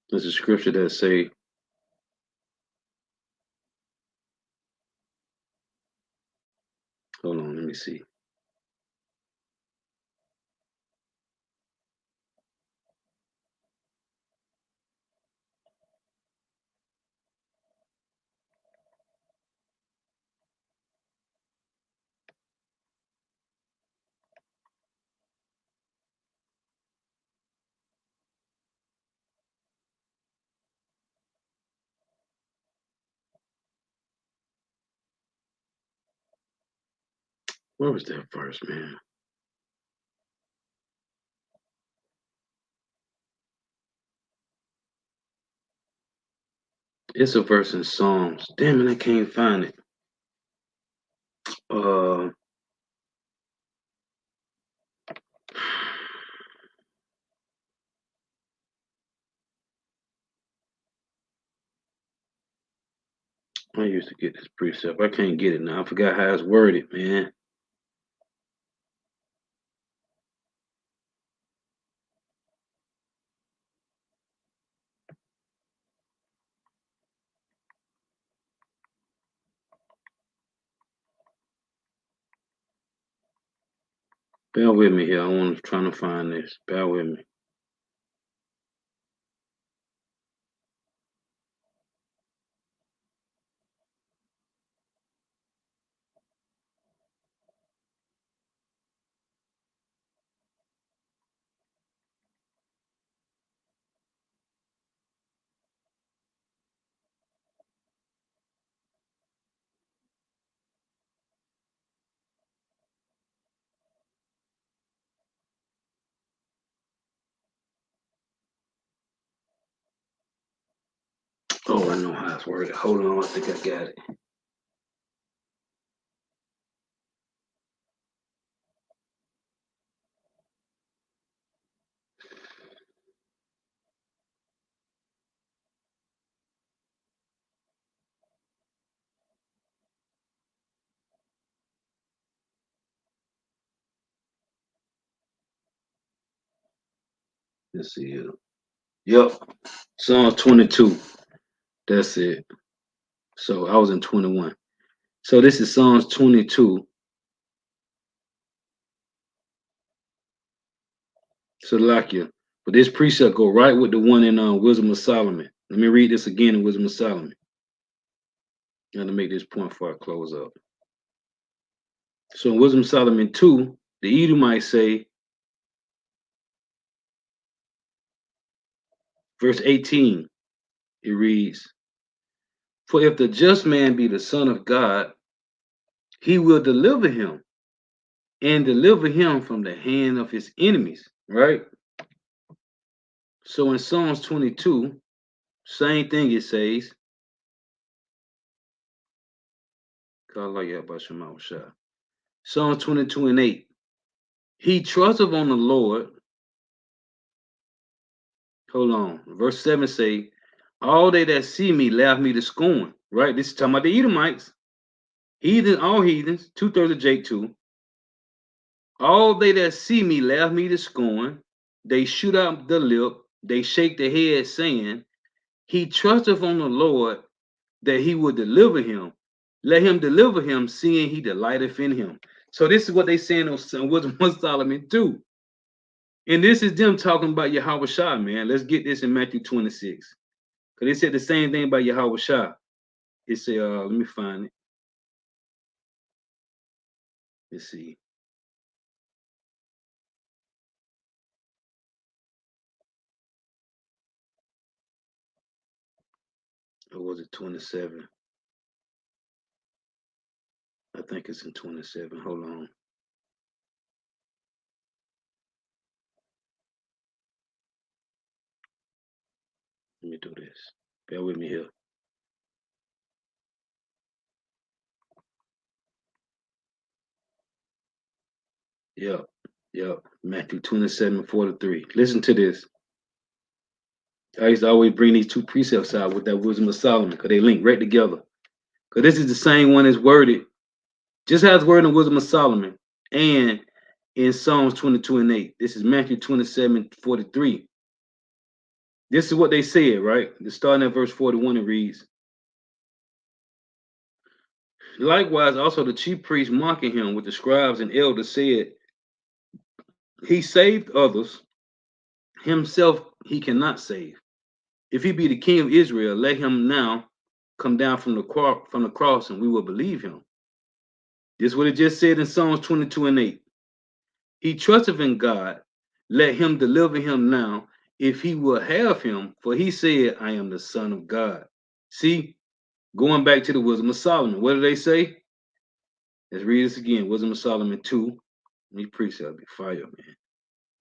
S1: There's a scripture that say, hold on, let me see. Where was that verse, man? It's a verse in Psalms. Damn it, I can't find it. I used to get this precept. I can't get it now. I forgot how it's worded, man. Bear with me here. I'm trying to find this. Bear with me. Oh, I know how it's worded. Hold on, I think I got it. Let's see here. Yep. Psalms 22. That's it. So I was in 21. So this is Psalms 22. Salakia. But this precept go right with the one in Wisdom of Solomon. Let me read this again in Wisdom of Solomon. I'm going to make this point before I close up. So in Wisdom of Solomon 2, the Edomites say, verse 18, it reads, "For if the just man be the son of God, he will deliver him and deliver him from the hand of his enemies." Right? So in Psalms 22, same thing it says. Psalms 22 and 8. He trusteth on the Lord. Hold on. Verse 7 say, "All they that see me laugh me to scorn." Right? This is talking about the Edomites. Heathen, all heathens, 2/3 of Jake 2. "All they that see me laugh me to scorn. They shoot out the lip. They shake their head, saying, He trusteth on the Lord that he will deliver him. Let him deliver him, seeing he delighteth in him." So this is what they saying on Wisdom of Solomon 2. And this is them talking about Yahweh Shah, man. Let's get this in Matthew 26. Because they said the same thing about Yahweh Shah. It said, let me find it. Let's see. Or was it 27? I think it's in 27. Hold on. Let me do this. Bear with me here. Yep. Matthew 27:43. Listen to this. I used to always bring these two precepts out with that Wisdom of Solomon because they link right together. Because this is the same one as worded, just has word in Wisdom of Solomon and in Psalms 22 and 8. This is Matthew 27:43. This is what they said, right? Starting at verse 41, it reads, "Likewise, also the chief priests mocking him with the scribes and elders said, He saved others, himself he cannot save. If he be the king of Israel, let him now come down from the cross, and we will believe him." This is what it just said in Psalms 22 and 8. "He trusteth in God, let him deliver him now, if he will have him, for he said, I am the Son of God." See, going back to the Wisdom of Solomon, what do they say? Let's read this again. Wisdom of Solomon 2. These precepts be fire, man.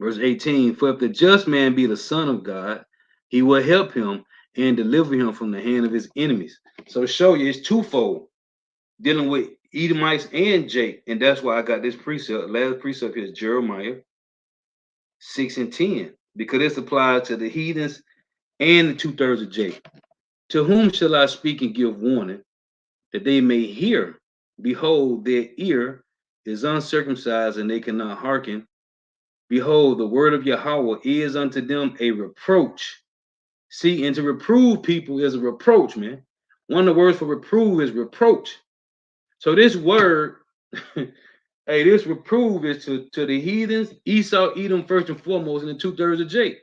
S1: Verse 18, for if the just man be the son of God, he will help him and deliver him from the hand of his enemies. So to show you, it's twofold, dealing with Edomites and Jake. And that's why I got this precept. Last precept here is Jeremiah 6 and 10, because this applies to the heathens and the 2/3 of Jake. To whom shall I speak and give warning, that they may hear? Behold, their ear is uncircumcised, and they cannot hearken. Behold, the word of Yahweh is unto them a reproach. See, and to reprove people is a reproach, man. One of the words for reprove is reproach. So this word, hey, this reprove is to the heathens, Esau, Edom first and foremost, and the 2/3 of Jake.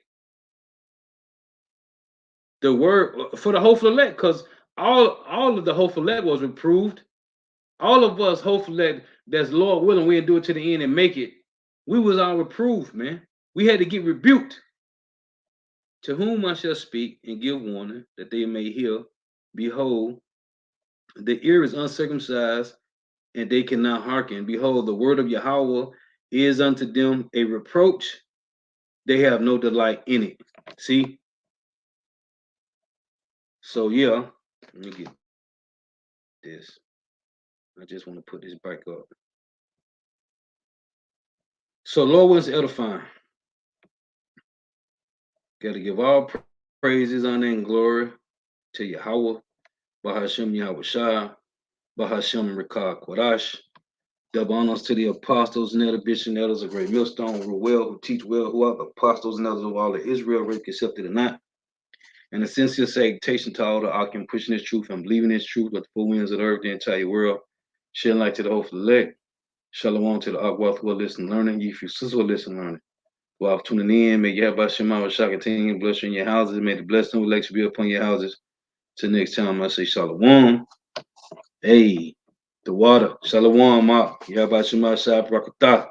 S1: The word for the hopeful elect, because all of the hopeful elect was reproved. All of us hopeful elect, that's Lord willing, we'll do it to the end and make it. We was all reproved, man. We had to get rebuked. To whom I shall speak and give warning, that they may hear. Behold, the ear is uncircumcised, and they cannot hearken. Behold, the word of Yahweh is unto them a reproach. They have no delight in it. See? So yeah, let me get this. I just want to put this back up. So Lord was edifying. Got to give all praises, honor, and glory to Yahweh, Bahashem Yahweh Shah, Bahashem Rekah Kodash. Double honors to the apostles and elder bishops and elders of Great Millstone, who well, who teach well, who are the apostles and elders of all of Israel, whether accepted or not. And a sincere salutation to all the Akim pushing this truth and believing this truth with the four winds of the earth, the entire world. Sharing light to the hopeful elect. Shalom to the Akwath who are listening, learning. You few sisters who are listening, learning. While tuning in, may Yahweh Shema Shah continue to bless you in your houses. May the blessing of election be upon your houses. Till next time, I say Shalom. Hey, the water. Shalom, Yahweh Shema Shah Brakatah.